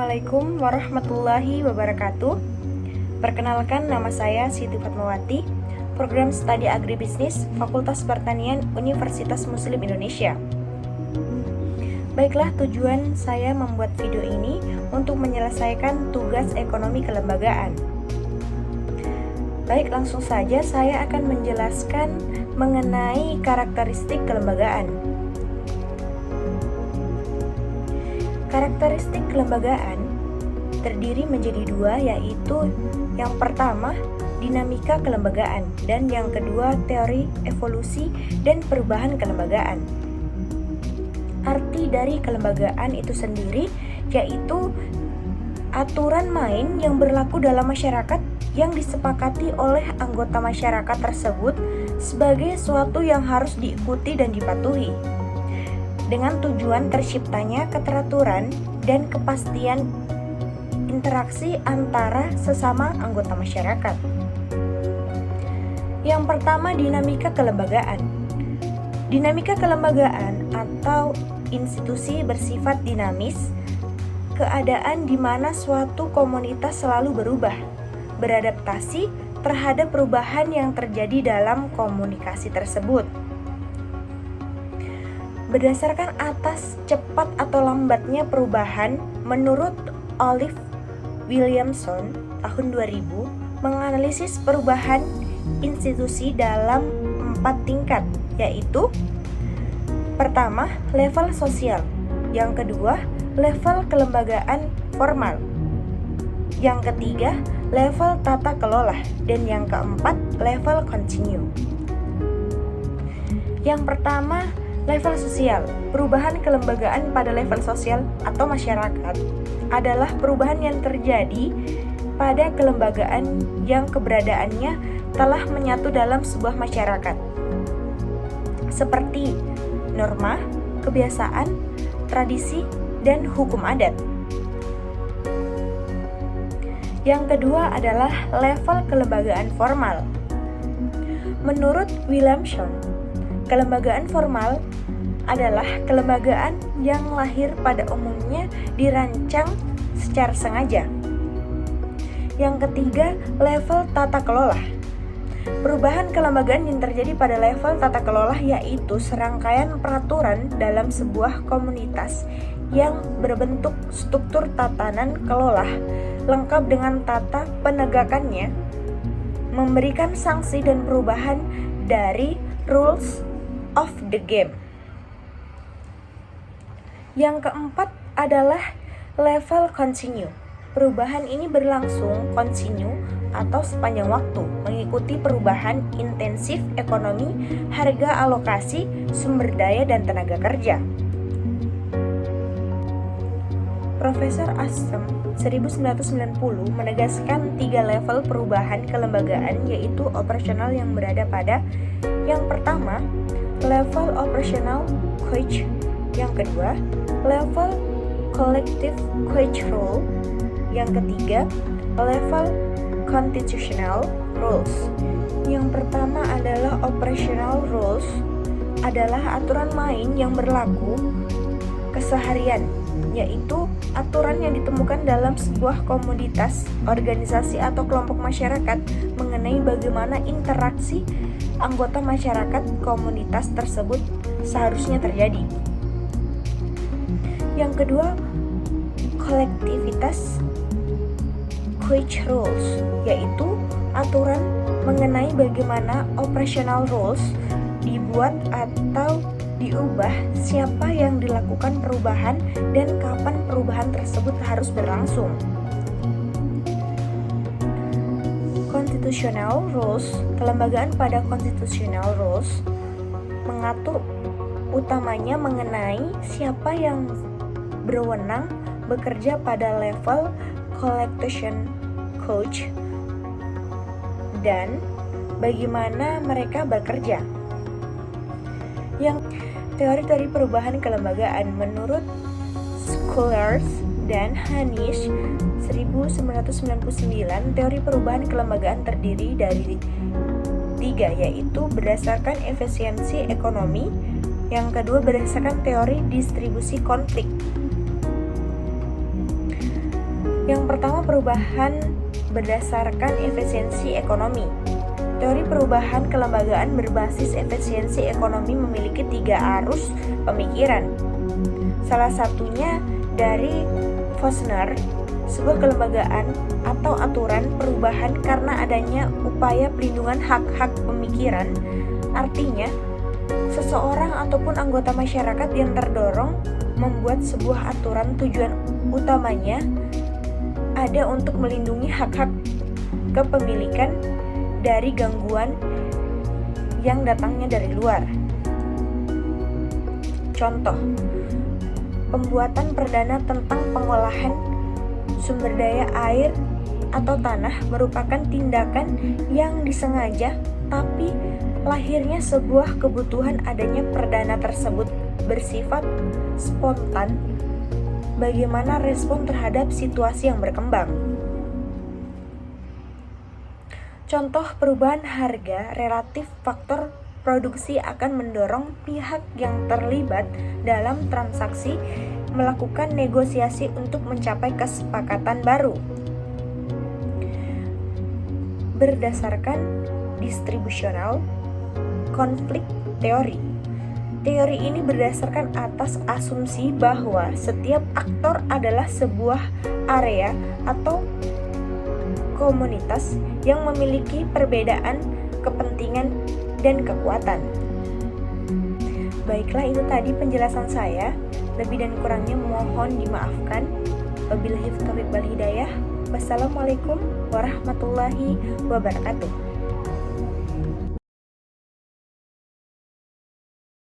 Assalamualaikum warahmatullahi wabarakatuh. Perkenalkan, nama saya Siti Fatmawati, Program Studi Agribisnis, Fakultas Pertanian Universitas Muslim Indonesia. Baiklah, tujuan saya membuat video ini untuk menyelesaikan tugas ekonomi kelembagaan. Baik, langsung saja saya akan menjelaskan mengenai karakteristik kelembagaan. Karakteristik kelembagaan terdiri menjadi dua, yaitu yang pertama, dinamika kelembagaan, dan yang kedua, teori evolusi dan perubahan kelembagaan. Arti dari kelembagaan itu sendiri yaitu aturan main yang berlaku dalam masyarakat yang disepakati oleh anggota masyarakat tersebut sebagai suatu yang harus diikuti dan dipatuhi, dengan tujuan terciptanya keteraturan dan kepastian interaksi antara sesama anggota masyarakat. Yang pertama, dinamika kelembagaan. Dinamika kelembagaan atau institusi bersifat dinamis, keadaan di mana suatu komunitas selalu berubah, beradaptasi terhadap perubahan yang terjadi dalam komunikasi tersebut. Berdasarkan atas cepat atau lambatnya perubahan, menurut Olive Williamson tahun 2000 menganalisis perubahan institusi dalam 4 tingkat, yaitu pertama, level sosial, yang kedua, level kelembagaan formal, yang ketiga, level tata kelola, dan yang keempat, level continue. Yang pertama, level sosial. Perubahan kelembagaan pada level sosial atau masyarakat adalah perubahan yang terjadi pada kelembagaan yang keberadaannya telah menyatu dalam sebuah masyarakat, seperti norma, kebiasaan, tradisi, dan hukum adat. Yang kedua adalah level kelembagaan formal. Menurut Williamson, kelembagaan formal adalah kelembagaan yang lahir pada umumnya dirancang secara sengaja. Yang ketiga, level tata kelola. Perubahan kelembagaan yang terjadi pada level tata kelola yaitu serangkaian peraturan dalam sebuah komunitas yang berbentuk struktur tatanan kelola lengkap dengan tata penegakannya, memberikan sanksi dan perubahan dari rules of the game. Yang keempat adalah level continue. Perubahan ini berlangsung continue atau sepanjang waktu, mengikuti perubahan intensif ekonomi, harga alokasi, sumber daya, dan tenaga kerja. Profesor Ashram 1990 menegaskan 3 level perubahan kelembagaan, yaitu operasional yang berada pada yang pertama, level operational coach, yang kedua, level collective coach rule, yang ketiga, level constitutional rules. Yang pertama adalah operational rules, adalah aturan main yang berlaku keseharian, yaitu aturan yang ditemukan dalam sebuah komunitas, organisasi, atau kelompok masyarakat mengenai bagaimana interaksi anggota masyarakat komunitas tersebut seharusnya terjadi. Yang kedua, kolektivitas coach rules, yaitu aturan mengenai bagaimana operational rules dibuat atau diubah, siapa yang dilakukan perubahan, dan kapan perubahan tersebut harus berlangsung. Constitutional rules. Kelembagaan pada constitutional rules mengatur utamanya mengenai siapa yang berwenang bekerja pada level collection coach dan bagaimana mereka bekerja. Yang teori-teori perubahan kelembagaan menurut Scholars dan Hanisch 1999, teori perubahan kelembagaan terdiri dari 3, yaitu berdasarkan efisiensi ekonomi, yang kedua berdasarkan teori distribusi konflik, Yang pertama, perubahan berdasarkan efisiensi ekonomi. Teori perubahan kelembagaan berbasis efisiensi ekonomi memiliki 3 arus pemikiran. Salah satunya dari Fosner, sebuah kelembagaan atau aturan perubahan karena adanya upaya pelindungan hak-hak pemikiran. Artinya, seseorang ataupun anggota masyarakat yang terdorong membuat sebuah aturan tujuan utamanya ada untuk melindungi hak-hak kepemilikan dari gangguan yang datangnya dari luar. Contoh, pembuatan perdana tentang pengolahan sumber daya air atau tanah merupakan tindakan yang disengaja, tapi lahirnya sebuah kebutuhan adanya perdana tersebut bersifat spontan. Bagaimana respon terhadap situasi yang berkembang? Contoh perubahan harga relatif faktor produksi akan mendorong pihak yang terlibat dalam transaksi melakukan negosiasi untuk mencapai kesepakatan baru. Berdasarkan distributional conflict theory. Teori ini berdasarkan atas asumsi bahwa setiap aktor adalah sebuah area atau komunitas yang memiliki perbedaan kepentingan dan kekuatan. Baiklah, itu tadi penjelasan saya. Lebih dan kurangnya mohon dimaafkan. Wabillahi taufiq wal hidayah. Wassalamualaikum warahmatullahi wabarakatuh.